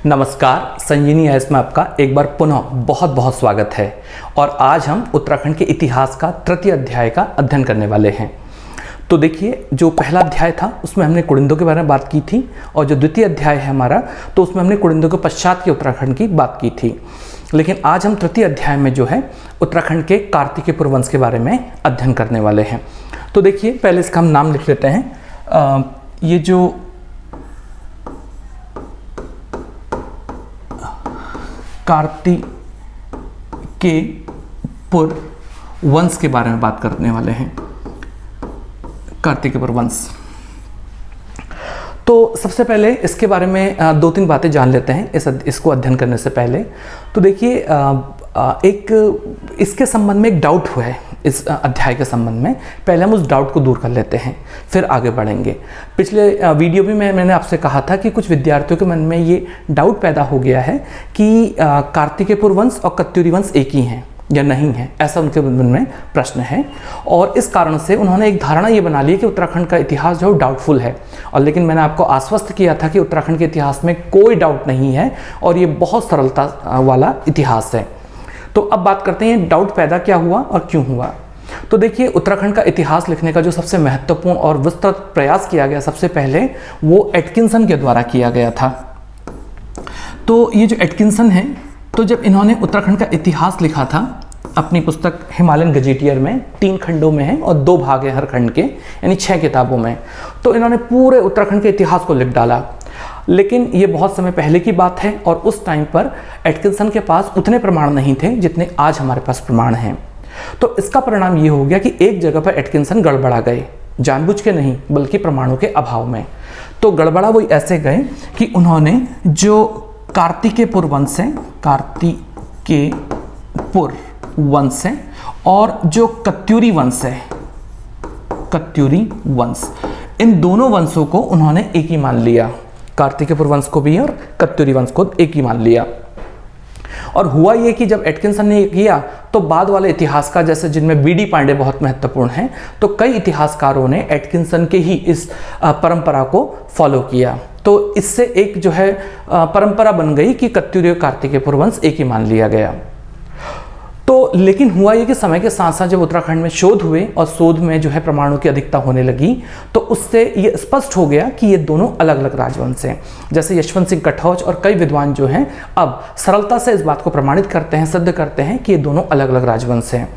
नमस्कार, संजीवनी आईएएस में आपका एक बार पुनः बहुत बहुत स्वागत है। और आज हम उत्तराखंड के इतिहास का तृतीय अध्याय का अध्ययन करने वाले हैं। तो देखिए, जो पहला अध्याय था उसमें हमने कुड़िंदों के बारे में बात की थी, और जो द्वितीय अध्याय है हमारा, तो उसमें हमने कुड़िंदों के पश्चात के उत्तराखंड की बात की थी। लेकिन आज हम तृतीय अध्याय में जो है उत्तराखंड के कार्तिकेय वंश के बारे में अध्ययन करने वाले हैं। तो देखिए, पहले इसका हम नाम लिख लेते हैं। ये जो कार्तिकेय वंश के बारे में बात करने वाले हैं। कार्तिकेय वंश, तो सबसे पहले इसके बारे में दो तीन बातें जान लेते हैं इसको अध्ययन करने से पहले। तो देखिए, एक इसके संबंध में एक डाउट हुआ है इस अध्याय के संबंध में। पहले हम उस डाउट को दूर कर लेते हैं, फिर आगे बढ़ेंगे। पिछले वीडियो भी मैंने आपसे कहा था कि कुछ विद्यार्थियों के मन में ये डाउट पैदा हो गया है कि कार्तिकेय वंश और कत्यूरी वंश एक ही हैं या नहीं है, ऐसा उनके मन में प्रश्न है। और इस कारण से उन्होंने एक धारणा ये बना ली कि उत्तराखंड का इतिहास जो है डाउटफुल है। और लेकिन मैंने आपको आश्वस्त किया था कि उत्तराखंड के इतिहास में कोई डाउट नहीं है और ये बहुत सरलता वाला इतिहास है। तो अब बात करते हैं डाउट पैदा क्या हुआ और क्यों हुआ। तो देखिए, उत्तराखंड का इतिहास लिखने का जो सबसे महत्वपूर्ण और विस्तृत प्रयास किया गया सबसे पहले, वो एटकिंसन के द्वारा किया गया था। तो ये जो एटकिंसन है, तो जब इन्होंने उत्तराखंड का इतिहास लिखा था अपनी पुस्तक हिमालयन गजेटियर में, 3 खंडों में है और 2 भाग है हर खंड के, यानी 6 किताबों में, तो इन्होंने पूरे उत्तराखंड के इतिहास को लिख डाला। लेकिन ये बहुत समय पहले की बात है और उस टाइम पर एटकिंसन के पास उतने प्रमाण नहीं थे जितने आज हमारे पास प्रमाण हैं। तो इसका परिणाम ये हो गया कि एक जगह पर एटकिंसन गड़बड़ा गए, जानबूझ के नहीं बल्कि प्रमाणों के अभाव में। तो गड़बड़ा वो ऐसे गए कि उन्होंने जो कार्तिकेय वंश है, कार्तिकेय वंश है, और जो कत्यूरी वंश है, कत्यूरी वंश, इन दोनों वंशों को उन्होंने एक ही मान लिया। कार्तिकेय वंश को भी और कत्यूरी वंश को एक ही मान लिया। और हुआ ये कि जब एटकिंसन ने किया तो बाद वाले इतिहासकार, जैसे जिनमें बीडी पांडे बहुत महत्वपूर्ण हैं, तो कई इतिहासकारों ने एटकिंसन के ही इस परंपरा को फॉलो किया। तो इससे एक जो है परंपरा बन गई कि कत्यूरी और कार्तिकेय वंश एक ही मान लिया गया। तो लेकिन हुआ ये कि समय के साथ साथ जब उत्तराखंड में शोध हुए और शोध में जो है प्रमाणों की अधिकता होने लगी, तो उससे ये स्पष्ट हो गया कि ये दोनों अलग अलग राजवंश हैं। जैसे यशवंत सिंह कटौच और कई विद्वान जो हैं अब सरलता से इस बात को प्रमाणित करते हैं, सिद्ध करते हैं कि ये दोनों अलग अलग राजवंश हैं।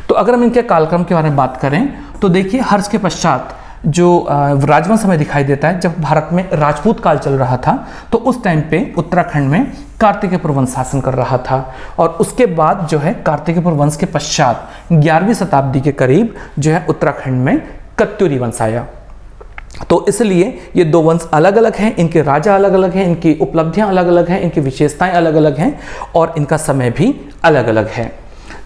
तो अगर हम इनके कालक्रम के बारे में बात करें तो देखिए, हर्ष के पश्चात जो राजवंश हमें दिखाई देता है, जब भारत में राजपूत काल चल रहा था, तो उस टाइम पे उत्तराखंड में कार्तिकेय वंश शासन कर रहा था। और उसके बाद जो है कार्तिकेय वंश के पश्चात 11वीं शताब्दी के करीब जो है उत्तराखंड में कत्यूरी वंश आया। तो इसलिए ये दो वंश अलग अलग हैं, इनके राजा अलग अलग हैं, इनकी उपलब्धियां अलग अलग हैं, इनकी विशेषताएं अलग अलग हैं और इनका समय भी अलग अलग है।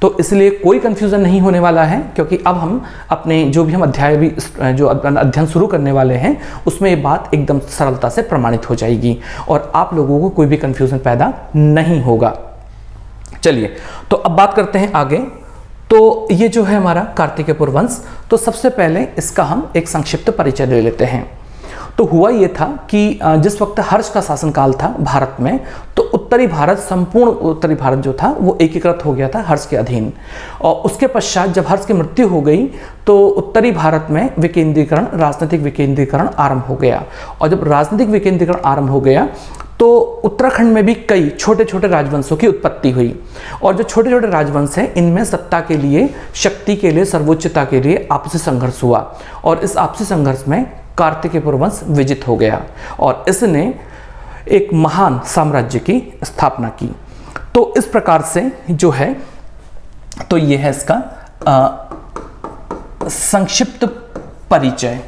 तो इसलिए कोई कंफ्यूजन नहीं होने वाला है, क्योंकि अब हम अपने जो भी हम अध्याय भी जो अध्ययन शुरू करने वाले हैं उसमें ये बात एकदम सरलता से प्रमाणित हो जाएगी और आप लोगों को कोई भी कंफ्यूजन पैदा नहीं होगा। चलिए, तो अब बात करते हैं आगे। तो ये जो है हमारा कार्तिकेय वंश, तो सबसे पहले इसका हम एक संक्षिप्त परिचय ले लेते हैं। तो हुआ ये था कि जिस वक्त हर्ष का शासनकाल था भारत में, तो उत्तरी भारत, संपूर्ण उत्तरी भारत जो था वो एकीकृत हो गया था हर्ष के अधीन। और उसके पश्चात जब हर्ष की मृत्यु हो गई तो उत्तरी भारत में विकेंद्रीकरण, राजनीतिक विकेंद्रीकरण आरंभ हो गया। और जब राजनीतिक विकेंद्रीकरण आरंभ हो गया तो उत्तराखंड में भी कई छोटे छोटे राजवंशों की उत्पत्ति हुई। और जो छोटे छोटे राजवंश हैं, इनमें सत्ता के लिए, शक्ति के लिए, सर्वोच्चता के लिए आपसी संघर्ष हुआ। और इस आपसी संघर्ष में कार्तिकेय वंश विजित हो गया और इसने एक महान साम्राज्य की स्थापना की। तो इस प्रकार से जो है, तो ये है इसका संक्षिप्त परिचय।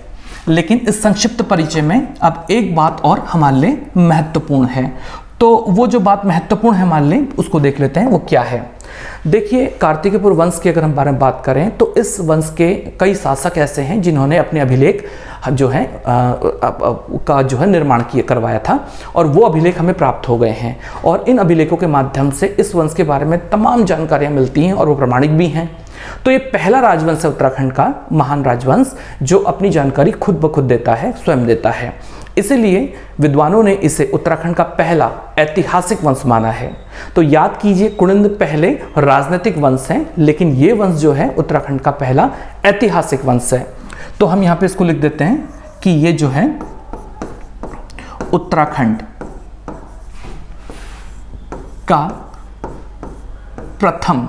लेकिन इस संक्षिप्त परिचय में अब एक बात और हमारे लिए महत्वपूर्ण है। तो वो जो बात महत्वपूर्ण है हमारे लिए, उसको देख लेते हैं, वो क्या है। देखिए, कार्तिकेय वंश की अगर हम बारे में बात करें तो इस वंश के कई शासक ऐसे हैं जिन्होंने अपने अभिलेख जो है का जो है निर्माण करवाया था और वो अभिलेख हमें प्राप्त हो गए हैं। और इन अभिलेखों के माध्यम से इस वंश के बारे में तमाम जानकारियां मिलती हैं और वो प्रमाणिक भी हैं। तो ये पहला राजवंश है उत्तराखंड का, महान राजवंश, जो अपनी जानकारी खुद ब खुद देता है, स्वयं देता है। इसलिए विद्वानों ने इसे उत्तराखंड का पहला ऐतिहासिक वंश माना है। तो याद कीजिए, कुणिंद पहले राजनीतिक वंश है, लेकिन ये वंश जो है उत्तराखंड का पहला ऐतिहासिक वंश है। तो हम यहां पे इसको लिख देते हैं कि ये जो है उत्तराखंड का प्रथम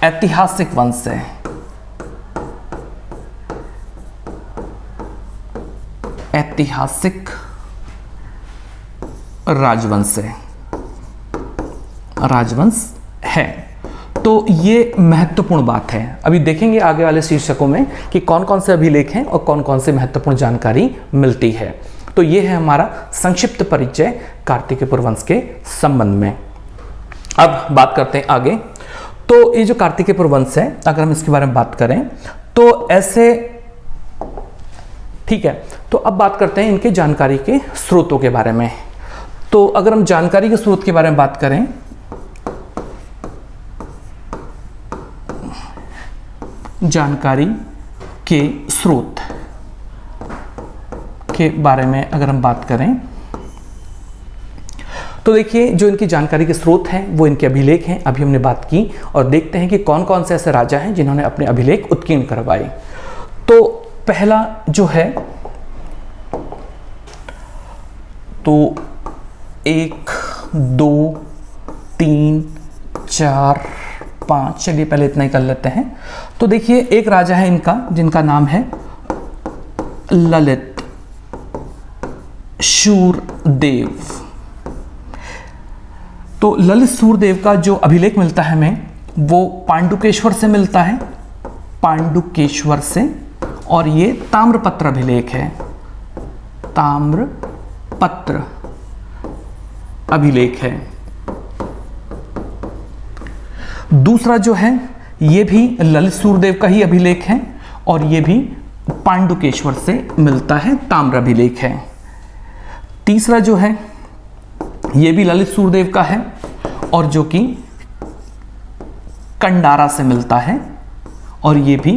ऐतिहासिक वंश है। ऐतिहासिक राजवंश है, राजवंश है। तो ये महत्वपूर्ण बात है। अभी देखेंगे आगे वाले शीर्षकों में कि कौन कौन से अभिलेख हैं और कौन कौन से महत्वपूर्ण जानकारी मिलती है। तो ये है हमारा संक्षिप्त परिचय कार्तिकेय वंश के संबंध में। अब बात करते हैं आगे। तो ये जो कार्तिकेय वंश है, अगर हम इसके बारे में बात करें तो ऐसे, ठीक है। तो अब बात करते हैं इनके जानकारी के स्रोतों के बारे में। तो अगर हम जानकारी के स्रोत के बारे में बात करें, जानकारी के स्रोत के बारे में अगर हम बात करें तो देखिए, जो इनकी जानकारी के स्रोत हैं वो इनके अभिलेख हैं। अभी हमने बात की और देखते हैं कि कौन कौन से ऐसे राजा हैं जिन्होंने अपने अभिलेख उत्कीर्ण करवाए। तो पहला जो है, तो 1 2 3 4 5, चलिए पहले इतना ही कर लेते हैं। तो देखिए, एक राजा है इनका जिनका नाम है ललित शूरदेव। तो ललित शूरदेव का जो अभिलेख मिलता है हमें, वो पांडुकेश्वर से मिलता है, पांडुकेश्वर से। और ये ताम्रपत्र अभिलेख है, ताम्रपत्र अभिलेख है। दूसरा जो है, ये भी ललित शूरदेव का ही अभिलेख है और ये भी पांडुकेश्वर से मिलता है, ताम्र अभिलेख है। तीसरा जो है, ये भी ललित शूरदेव का है और जो कि कंडारा से मिलता है और ये भी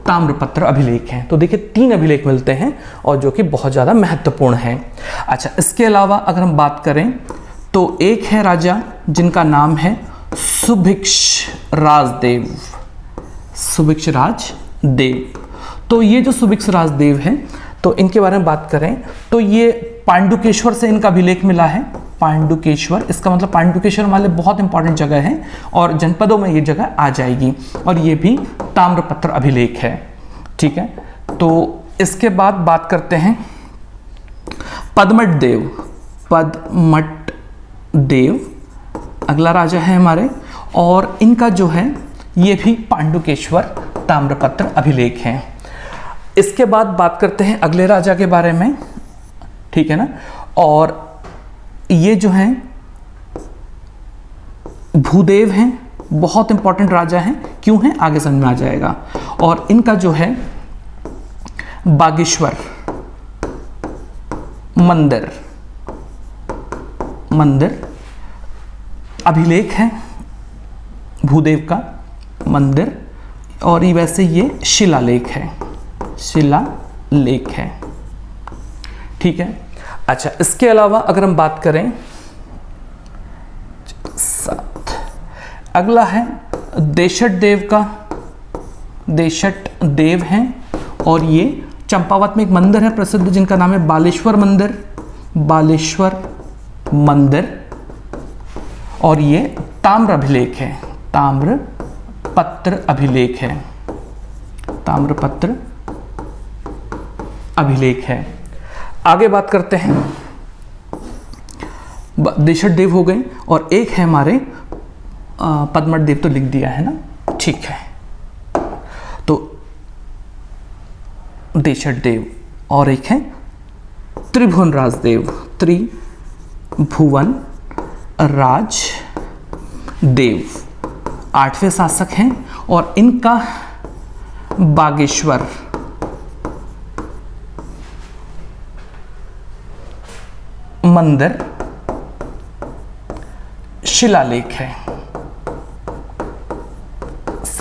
ताम्रपत्र अभिलेख है। तो देखिए, 3 अभिलेख मिलते हैं और जो कि बहुत ज़्यादा महत्वपूर्ण है। अच्छा, इसके अलावा अगर हम बात करें तो एक है राजा जिनका नाम है सुभिक्षराज देव, सुभिक्षराज देव। तो ये जो सुभिक्षराज देव है, तो इनके बारे में बात करें तो ये पांडुकेश्वर से इनका अभिलेख मिला है। पांडुकेश्वर, इसका मतलब पांडुकेश्वर वाले बहुत इंपॉर्टेंट जगह है और जनपदों में ये जगह आ जाएगी। और ये भी ताम्रपत्र अभिलेख है, ठीक है। तो इसके बाद बात करते हैं पदमट देव, पदमट देव अगला राजा है हमारे, और इनका जो है ये भी पांडुकेश्वर ताम्रपत्र अभिलेख है। इसके बाद बात करते हैं अगले राजा के बारे में, ठीक है ना। और ये जो हैं भूदेव हैं, बहुत इंपॉर्टेंट राजा हैं। क्यों हैं, आगे समझ में आ जाएगा। और इनका जो है बागेश्वर मंदिर अभिलेख है, भूदेव का मंदिर। और ये वैसे ये शिलालेख है, शिलालेख है, ठीक है। अच्छा, इसके अलावा अगर हम बात करें, अगला है देशट देव का, देशट देव हैं और ये चंपावत में एक मंदिर है प्रसिद्ध जिनका नाम है बालेश्वर मंदिर, बालेश्वर मंदिर। और ये ताम्र अभिलेख है, ताम्रपत्र अभिलेख है, ताम्रपत्र अभिलेख है। आगे बात करते हैं, देशट देव हो गए और एक है हमारे पदमट देव, तो लिख दिया है ना, ठीक है। तो देशट देव और एक है त्रिभुवन राजदेव, त्रिभुवन राज देव 8वें शासक हैं और इनका बागेश्वर मंदिर शिलालेख है,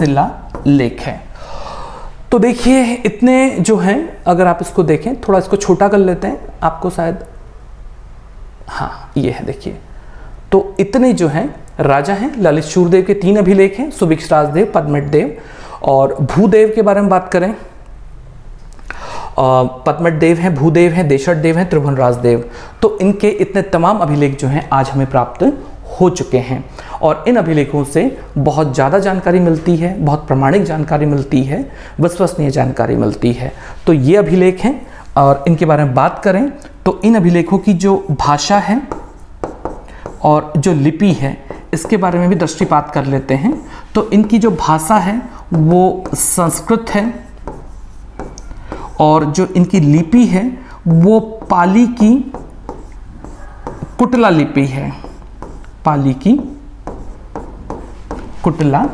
शिला लेख है। तो देखिए इतने जो हैं, अगर आप इसको देखें, थोड़ा इसको छोटा कर लेते हैं, आपको शायद, हाँ ये है देखिए। तो इतने जो हैं राजा हैं। ललित शूरदेव के 3 अभिलेख हैं, सुभिक्ष राजदेव, पद्मट देव और भूदेव के बारे में बात करें, पद्मट देव हैं, भूदेव हैं, देशट देव हैं, त्रिभुवन राजदेव। तो इनके इतने तमाम अभिलेख जो हैं आज हमें प्राप्त हो चुके हैं और इन अभिलेखों से बहुत ज़्यादा जानकारी मिलती है, बहुत प्रामाणिक जानकारी मिलती है, विश्वसनीय जानकारी मिलती है। तो ये अभिलेख हैं और इनके बारे में बात करें तो इन अभिलेखों की जो भाषा है और जो लिपि है इसके बारे में भी दृष्टिपात कर लेते हैं। तो इनकी जो भाषा है वो संस्कृत है और जो इनकी लिपि है वो पाली की कुटला लिपि है, पाली की कुटला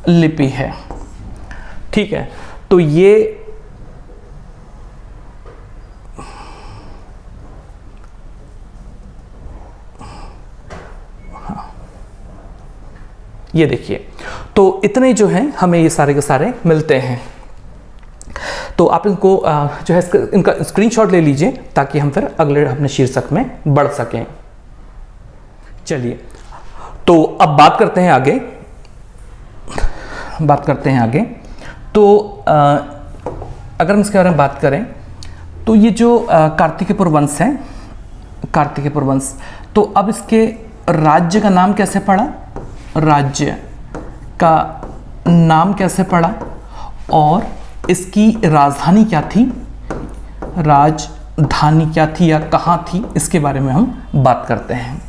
लिपि है। ठीक है, तो ये ये देखिए, तो इतने जो हैं हमें ये सारे के सारे मिलते हैं। तो आप इनको जो है इनका स्क्रीनशॉट ले लीजिए ताकि हम फिर अगले अपने शीर्षक में बढ़ सकें। चलिए, तो अब बात करते हैं आगे, तो अगर हम इसके बारे में बात करें तो ये जो कार्तिकेयपुर वंश है, कार्तिकेयपुर वंश, तो अब इसके राज्य का नाम कैसे पड़ा, राज्य का नाम कैसे पड़ा और इसकी राजधानी क्या थी, राजधानी क्या थी या कहाँ थी, इसके बारे में हम बात करते हैं।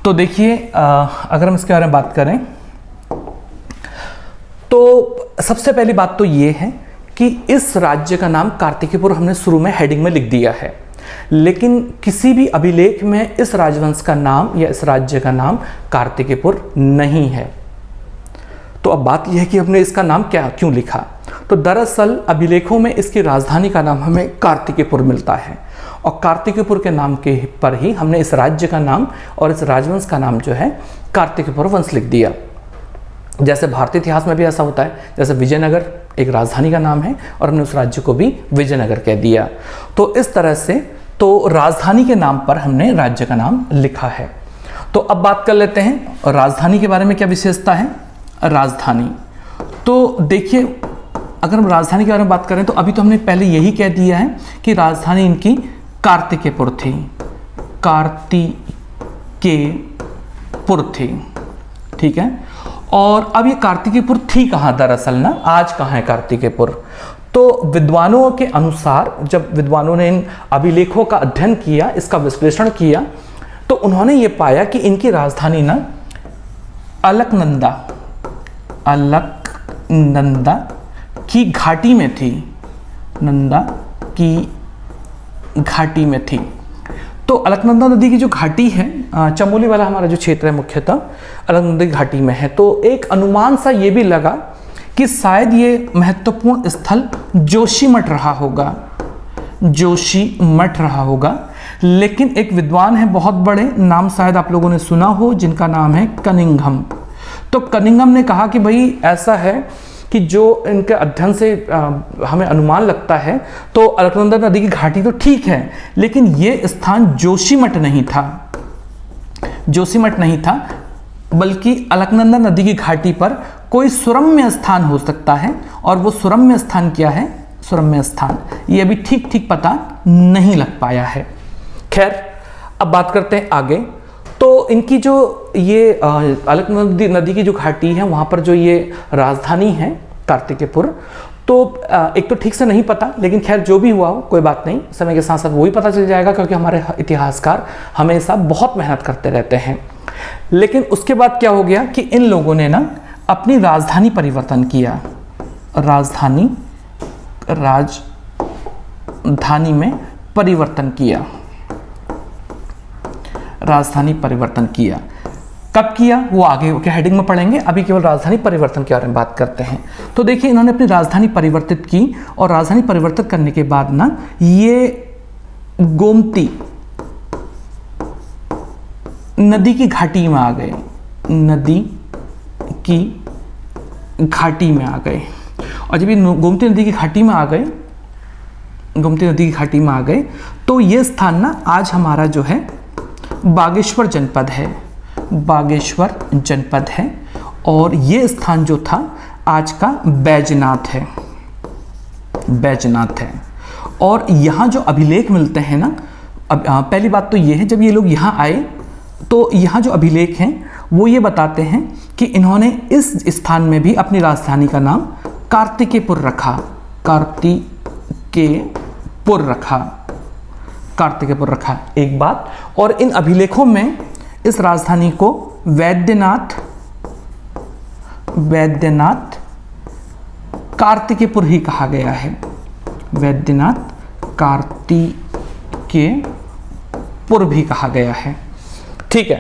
तो देखिए अगर हम इसके बारे में बात करें तो सबसे पहली बात तो ये है कि इस राज्य का नाम कार्तिकेयपुर हमने शुरू में हेडिंग में लिख दिया है, लेकिन किसी भी अभिलेख में इस राजवंश का नाम या इस राज्य का नाम कार्तिकेयपुर नहीं है। तो अब बात यह है कि हमने इसका नाम क्यों लिखा। तो दरअसल अभिलेखों में इसकी राजधानी का नाम हमें कार्तिकेयपुर मिलता है और कार्तिकेयपुर के नाम के पर ही हमने इस राज्य का नाम और इस राजवंश का नाम जो है कार्तिकेयपुर वंश लिख दिया। जैसे भारतीय इतिहास में भी ऐसा होता है, जैसे विजयनगर एक राजधानी का नाम है और हमने उस राज्य को भी विजयनगर कह दिया। तो इस तरह से तो राजधानी के नाम पर हमने राज्य का नाम लिखा है। तो अब बात कर लेते हैं राजधानी के बारे में, क्या विशेषता है राजधानी। तो देखिए अगर हम राजधानी के बारे में बात करें तो अभी तो हमने पहले यही कह दिया है कि राजधानी इनकी कार्तिकेयपुर थी, कार्तिकेयपुर थी। ठीक है, और अब ये कार्तिकेयपुर थी कहाँ दरअसल ना, आज कहाँ है कार्तिकेयपुर। तो विद्वानों के अनुसार जब विद्वानों ने इन अभिलेखों का अध्ययन किया, इसका विश्लेषण किया, तो उन्होंने ये पाया कि इनकी राजधानी ना अलकनंदा की घाटी में थी, नंदा की घाटी में थी। तो अलकनंदा नदी की जो घाटी है, चमोली वाला हमारा जो क्षेत्र है मुख्यतः अलकनंदा की घाटी में है। तो एक अनुमान सा ये भी लगा कि शायद ये महत्वपूर्ण स्थल जोशीमठ रहा होगा। लेकिन एक विद्वान है बहुत बड़े, नाम शायद आप लोगों ने सुना हो, जिनका नाम है कनिंघम। तो कनिंघम ने कहा कि भाई ऐसा है कि जो इनके अध्ययन से हमें अनुमान लगता है तो अलकनंदा नदी की घाटी तो ठीक है, लेकिन ये स्थान जोशीमठ नहीं था, बल्कि अलकनंदा नदी की घाटी पर कोई सुरम्य स्थान हो सकता है। और वो सुरम्य स्थान क्या है, सुरम्य स्थान ये अभी ठीक पता नहीं लग पाया है। खैर, अब बात करते हैं आगे। तो इनकी जो ये अलकनंदा नदी की जो घाटी है वहाँ पर जो ये राजधानी है कार्तिकेयपुर, तो एक तो ठीक से नहीं पता, लेकिन खैर जो भी हुआ हो कोई बात नहीं, समय के साथ साथ वो ही पता चल जाएगा, क्योंकि हमारे इतिहासकार हमेशा बहुत मेहनत करते रहते हैं। लेकिन उसके बाद क्या हो गया कि इन लोगों ने ना अपनी राजधानी परिवर्तन किया, राजधानी में परिवर्तन किया, राजधानी परिवर्तन किया। कब किया वो आगे के हेडिंग में पढ़ेंगे, अभी केवल राजधानी परिवर्तन के बारे में बात करते हैं। तो देखिए इन्होंने अपनी राजधानी परिवर्तित की और राजधानी परिवर्तित करने के बाद ना ये गोमती नदी की घाटी में आ गए, नदी की घाटी में आ गए। और जब ये गोमती नदी की घाटी में आ गए, गोमती नदी की घाटी में आ गए, तो ये स्थान ना आज हमारा जो है बागेश्वर जनपद है, बागेश्वर जनपद है। और ये स्थान जो था आज का बैजनाथ है, बैजनाथ है। और यहाँ जो अभिलेख मिलते हैं ना, पहली बात तो ये है, जब ये लोग यहाँ आए तो यहाँ जो अभिलेख हैं वो ये बताते हैं कि इन्होंने इस स्थान में भी अपनी राजधानी का नाम कार्तिकेयपुर रखा, कार्तिकेयपुर रखा, कार्तिकेयपुर रखा, एक बात। और इन अभिलेखों में इस राजधानी को वैद्यनाथ, वैद्यनाथ कार्तिकेयपुर ही कहा गया है, वैद्यनाथ कार्तिकेयपुर भी कहा गया है। ठीक है,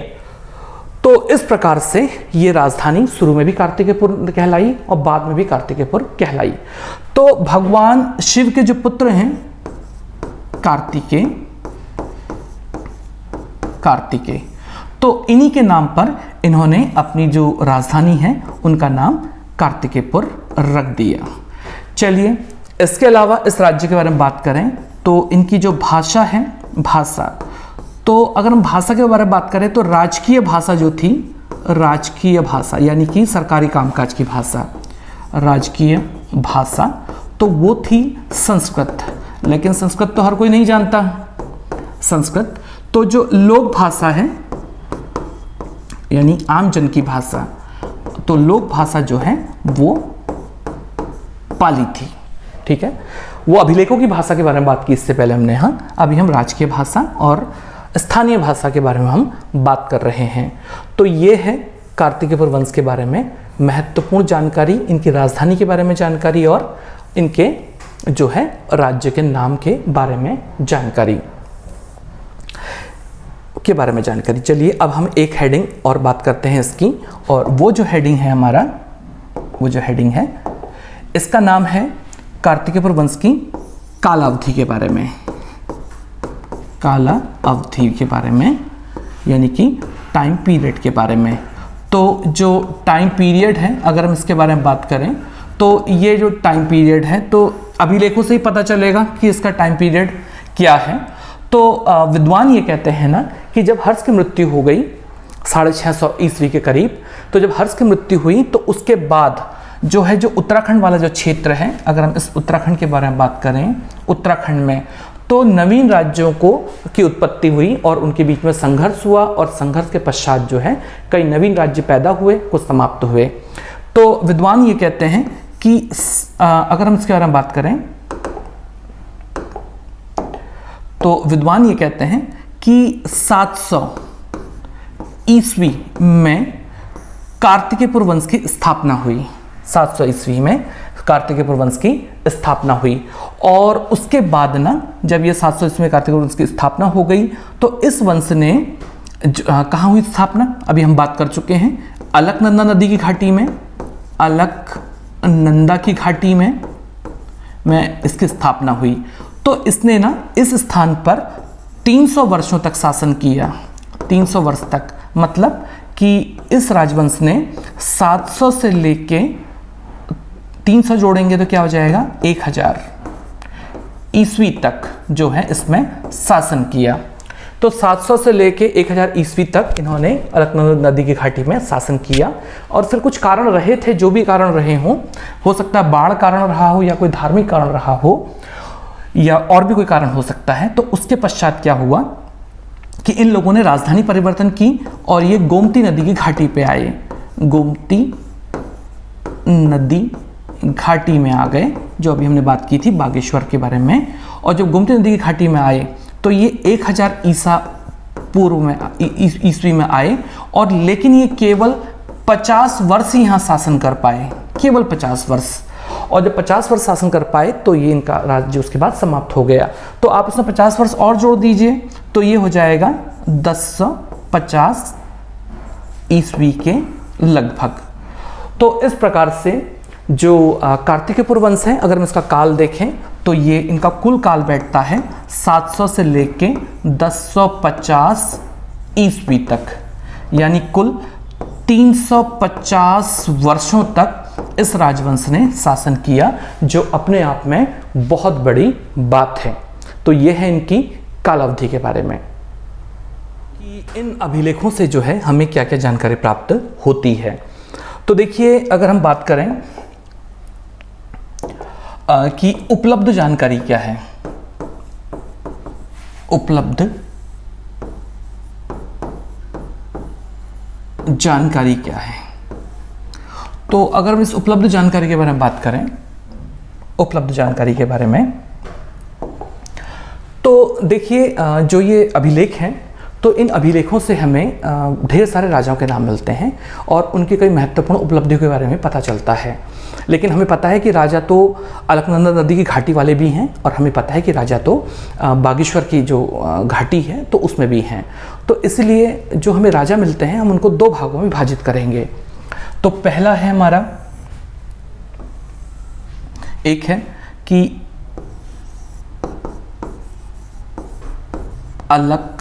तो इस प्रकार से ये राजधानी शुरू में भी कार्तिकेयपुर कहलाई और बाद में भी कार्तिकेयपुर कहलाई। तो भगवान शिव के जो पुत्र हैं कार्तिकेय, कार्तिकेय, तो इन्हीं के नाम पर इन्होंने अपनी जो राजधानी है उनका नाम कार्तिकेयपुर रख दिया। चलिए, इसके अलावा इस राज्य के बारे में बात करें तो इनकी जो भाषा है, भाषा, तो अगर हम भाषा के बारे में बात करें तो राजकीय भाषा जो थी, राजकीय भाषा यानी कि सरकारी कामकाज की भाषा, राजकीय भाषा, तो वो थी संस्कृत। लेकिन संस्कृत तो हर कोई नहीं जानता संस्कृत, तो जो लोक भाषा है यानी आम जन की भाषा, तो लोक भाषा जो है वो पाली थी। ठीक है, वो अभिलेखों की भाषा के बारे में बात की इससे पहले हमने। हाँ, अभी हम राजकीय भाषा और स्थानीय भाषा के बारे में हम बात कर रहे हैं। तो ये है कार्तिकेयपुर वंश के बारे में महत्वपूर्ण जानकारी, इनकी राजधानी के बारे में जानकारी और इनके जो है राज्य के नाम के बारे में जानकारी के बारे में जानकारी। चलिए, अब हम एक हेडिंग और बात करते हैं इसकी, और वो जो हेडिंग है हमारा, वो जो हेडिंग है इसका नाम है कार्तिकेयपुर वंश की काला अवधि के बारे में, काला अवधि के बारे में, यानी कि टाइम पीरियड के बारे में। तो जो टाइम पीरियड है, अगर हम इसके बारे में बात करें तो ये जो टाइम पीरियड है, तो अभिलेखों से ही पता चलेगा कि इसका टाइम पीरियड क्या है। तो विद्वान ये कहते हैं ना कि जब हर्ष की मृत्यु हो गई 650 ईस्वी के करीब, तो जब हर्ष की मृत्यु हुई तो उसके बाद जो है, जो उत्तराखंड वाला जो क्षेत्र है, अगर हम इस उत्तराखंड के बारे में बात करें, उत्तराखंड में तो नवीन राज्यों की उत्पत्ति हुई और उनके बीच में संघर्ष हुआ, और संघर्ष के पश्चात जो है कई नवीन राज्य पैदा हुए, कुछ समाप्त हुए। तो विद्वान ये कहते हैं कि अगर हम इसके बारे में बात करें तो विद्वान ये कहते हैं कि 700 ईस्वी में कार्तिकेयपुर वंश की स्थापना हुई, 700 ईस्वी में कार्तिकेयपुर वंश की स्थापना हुई। और उसके बाद ना, जब ये 700 ईस्वी में कार्तिकेयपुर वंश की स्थापना हो गई तो इस वंश ने कहाँ हुई स्थापना, अभी हम बात कर चुके हैं, अलकनंदा नदी की घाटी में, अलकनंदा की घाटी में इसकी स्थापना हुई। तो इसने ना इस स्थान पर 300 वर्षों तक शासन किया, 300 वर्ष तक, मतलब कि इस राजवंश ने 700 से लेके 300 जोड़ेंगे तो क्या हो जाएगा, 1000 ईस्वी तक जो है इसमें शासन किया। तो 700 से लेके 1000 ईस्वी तक इन्होंने अलकनंदा नदी की घाटी में शासन किया। और फिर कुछ कारण रहे थे, जो भी कारण रहे हों, हो सकता है बाढ़ कारण रहा हो या कोई धार्मिक कारण रहा हो या और भी कोई कारण हो सकता है। तो उसके पश्चात क्या हुआ कि इन लोगों ने राजधानी परिवर्तन की और ये गोमती नदी की घाटी पे आए, गोमती नदी घाटी में आ गए, जो अभी हमने बात की थी बागेश्वर के बारे में। और जब गोमती नदी की घाटी में आए तो ये 1000 ईसा पूर्व में ईस्वी में आए, और लेकिन ये केवल 50 वर्ष ही यहाँ शासन कर पाए, केवल 50 वर्ष। और जब 50 वर्ष शासन कर पाए तो ये इनका राज्य उसके बाद समाप्त हो गया। तो आप उसमें 50 वर्ष और जोड़ दीजिए तो ये हो जाएगा 1050 ईस्वी के लगभग। तो इस प्रकार से जो कार्तिकेयपुर वंश है, अगर हम इसका काल देखें तो ये इनका कुल काल बैठता है 700 से लेके 1050 ईस्वी तक, यानी कुल 350 वर्षों तक इस राजवंश ने शासन किया, जो अपने आप में बहुत बड़ी बात है। तो यह है इनकी काल अवधि के बारे में कि इन अभिलेखों से जो है हमें क्या क्या जानकारी प्राप्त होती है। तो देखिए, अगर हम बात करें कि उपलब्ध जानकारी क्या है, उपलब्ध जानकारी क्या है, तो अगर हम इस उपलब्ध जानकारी के बारे में बात करें, उपलब्ध जानकारी के बारे में, तो देखिए जो ये अभिलेख हैं, तो इन अभिलेखों से हमें ढेर सारे राजाओं के नाम मिलते हैं और उनकी कई महत्वपूर्ण उपलब्धियों के बारे में पता चलता है। लेकिन हमें पता है कि राजा तो अलकनंदा नदी की घाटी वाले भी हैं, और हमें पता है कि राजा तो बागेश्वर की जो घाटी है तो उसमें भी हैं। तो इसलिए जो हमें राजा मिलते हैं हम उनको दो भागों में विभाजित करेंगे। तो पहला है हमारा, एक है कि अलकनंदा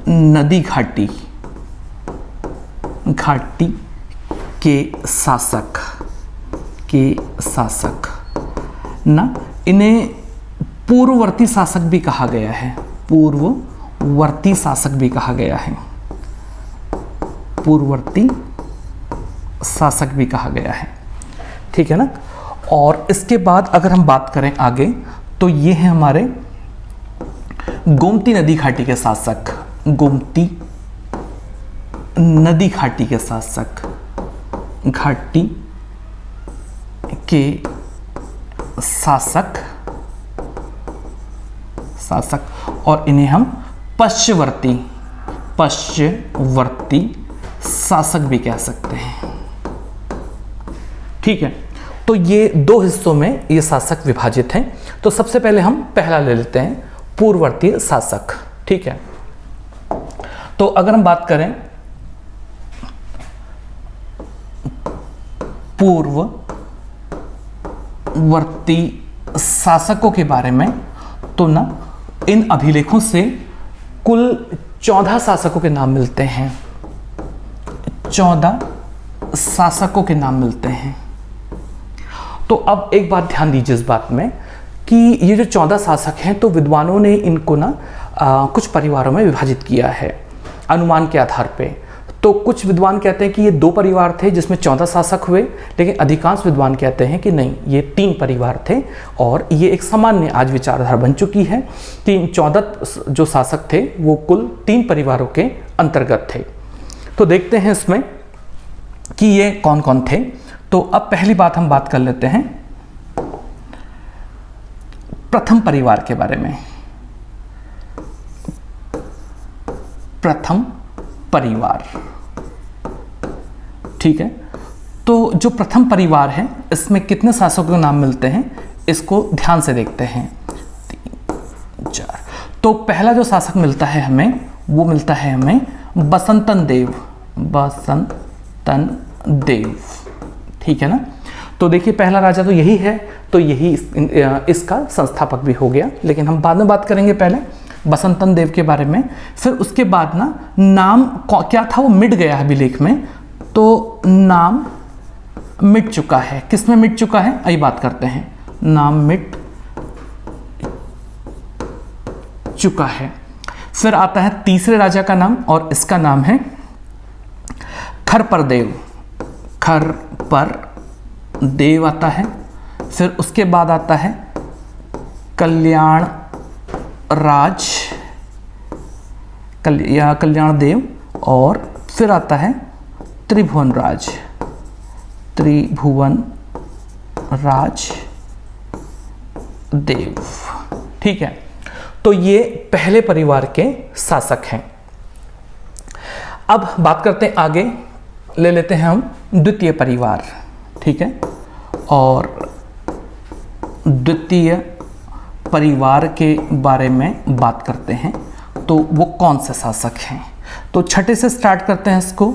नदी घाटी के शासक ना, इन्हें पूर्ववर्ती शासक भी कहा गया है, पूर्ववर्ती शासक भी कहा गया है, पूर्ववर्ती शासक भी कहा गया है, ठीक है ना। और इसके बाद अगर हम बात करें आगे, तो ये है हमारे गोमती नदी घाटी के शासक, गोमती नदी घाटी के शासक, घाटी के शासक, और इन्हें हम पश्चवर्ती शासक भी कह सकते हैं, ठीक है। तो ये दो हिस्सों में ये शासक विभाजित हैं। तो सबसे पहले हम पहला ले लेते हैं, पूर्ववर्ती शासक, ठीक है। तो अगर हम बात करें पूर्ववर्ती शासकों के बारे में, तो ना इन अभिलेखों से कुल 14 शासकों के नाम मिलते हैं, 14 शासकों के नाम मिलते हैं। तो अब एक बात ध्यान दीजिए इस बात में कि ये जो 14 शासक हैं, तो विद्वानों ने इनको ना कुछ परिवारों में विभाजित किया है अनुमान के आधार पे। तो कुछ विद्वान कहते हैं कि ये 2 परिवार थे जिसमें 14 शासक हुए, लेकिन अधिकांश विद्वान कहते हैं कि नहीं, ये 3 परिवार थे, और ये एक सामान्य आज विचारधारा बन चुकी है। 14 जो शासक थे वो कुल 3 परिवारों के अंतर्गत थे। तो देखते हैं इसमें कि ये कौन कौन थे। तो अब पहली बात हम बात कर लेते हैं प्रथम परिवार के बारे में। प्रथम परिवार, ठीक है। तो जो प्रथम परिवार है इसमें कितने शासकों के नाम मिलते हैं, इसको ध्यान से देखते हैं। 3, 4। तो पहला जो शासक मिलता है हमें, वो मिलता है हमें बसंतन देव, ठीक है ना। तो देखिए पहला राजा तो यही है, तो यही इसका संस्थापक भी हो गया। लेकिन हम बाद में बात करेंगे पहले बसंतन देव के बारे में। फिर उसके बाद ना नाम क्या था वो मिट गया है अभिलेख में, तो नाम मिट चुका है। किस में मिट चुका है, आइए बात करते हैं। नाम मिट चुका है। फिर आता है तीसरे राजा का नाम, और इसका नाम है खरपरदेव, खरपरदेव आता है। फिर उसके बाद आता है कल्याण देव, और फिर आता है त्रिभुवन राज देव, ठीक है। तो ये पहले परिवार के शासक हैं। अब बात करते हैं आगे, ले लेते हैं हम द्वितीय परिवार, ठीक है। और द्वितीय परिवार के बारे में बात करते हैं, तो वो कौन से शासक हैं। तो छठे से स्टार्ट करते हैं इसको।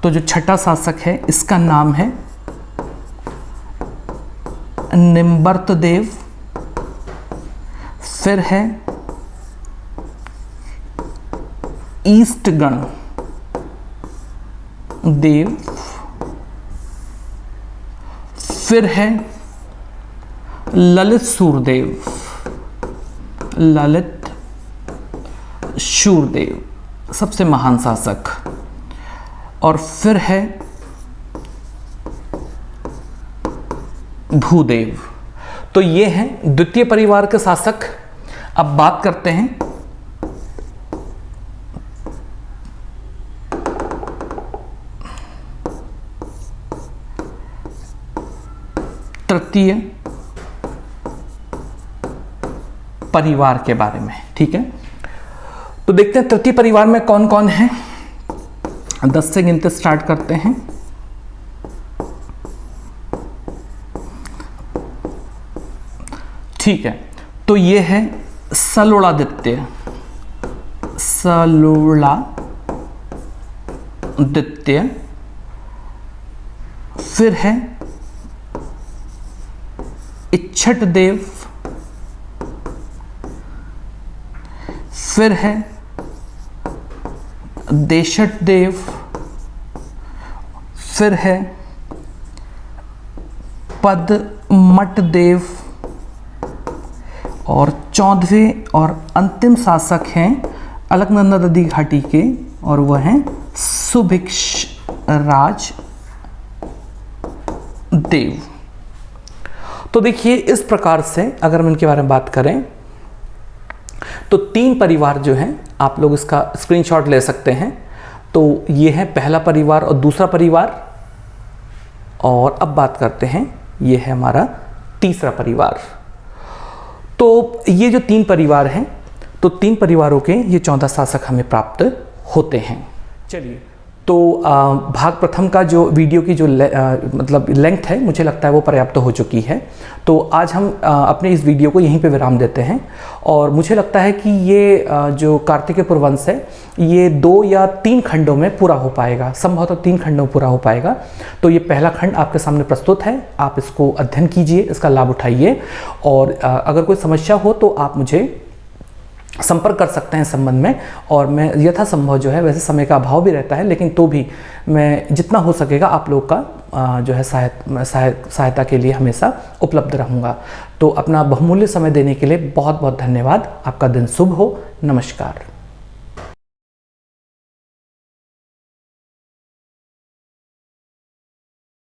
तो जो छठा शासक है इसका नाम है निम्बर्त देव। फिर है ईस्टगण, देव, फिर है ललित सूरदेव, ललित शूरदेव सबसे महान शासक, और फिर है भूदेव। तो ये हैं द्वितीय परिवार के शासक। अब बात करते हैं तृतीय परिवार के बारे में। ठीक है, तो देखते हैं तृतीय परिवार में कौन कौन है। 10 से गिनते स्टार्ट करते हैं। ठीक है, तो ये है सलोड़ादित्य, सलोड़ादित्य, फिर है इच्छट देव, फिर है देशट देव, फिर है पदमट देव, और 14वें और अंतिम शासक हैं अलकनंदा नदी घाटी के, और वह हैं सुभिक्ष राज देव। तो देखिए इस प्रकार से अगर हम इनके बारे में बात करें तो 3 परिवार जो हैं, आप लोग इसका स्क्रीनशॉट ले सकते हैं। तो ये है पहला परिवार और दूसरा परिवार, और अब बात करते हैं ये है हमारा तीसरा परिवार। तो ये जो 3 परिवार हैं, तो 3 परिवारों के ये 14 शासक हमें प्राप्त होते हैं। चलिए, तो भाग प्रथम का जो वीडियो की जो मतलब लेंथ है, मुझे लगता है वो पर्याप्त हो चुकी है। तो आज हम अपने इस वीडियो को यहीं पे विराम देते हैं, और मुझे लगता है कि ये जो कार्तिकेय पुरवंश है ये 2 या 3 खंडों में पूरा हो पाएगा, संभवतः 3 खंडों में पूरा हो पाएगा। तो ये पहला खंड आपके सामने प्रस्तुत है, आप इसको अध्ययन कीजिए, इसका लाभ उठाइए, और अगर कोई समस्या हो तो आप मुझे संपर्क कर सकते हैं इस संबंध में, और मैं यथासंभव जो है, वैसे समय का अभाव भी रहता है लेकिन तो भी मैं जितना हो सकेगा आप लोग का जो है सहायता के लिए हमेशा उपलब्ध रहूँगा। तो अपना बहुमूल्य समय देने के लिए बहुत बहुत धन्यवाद। आपका दिन शुभ हो। नमस्कार।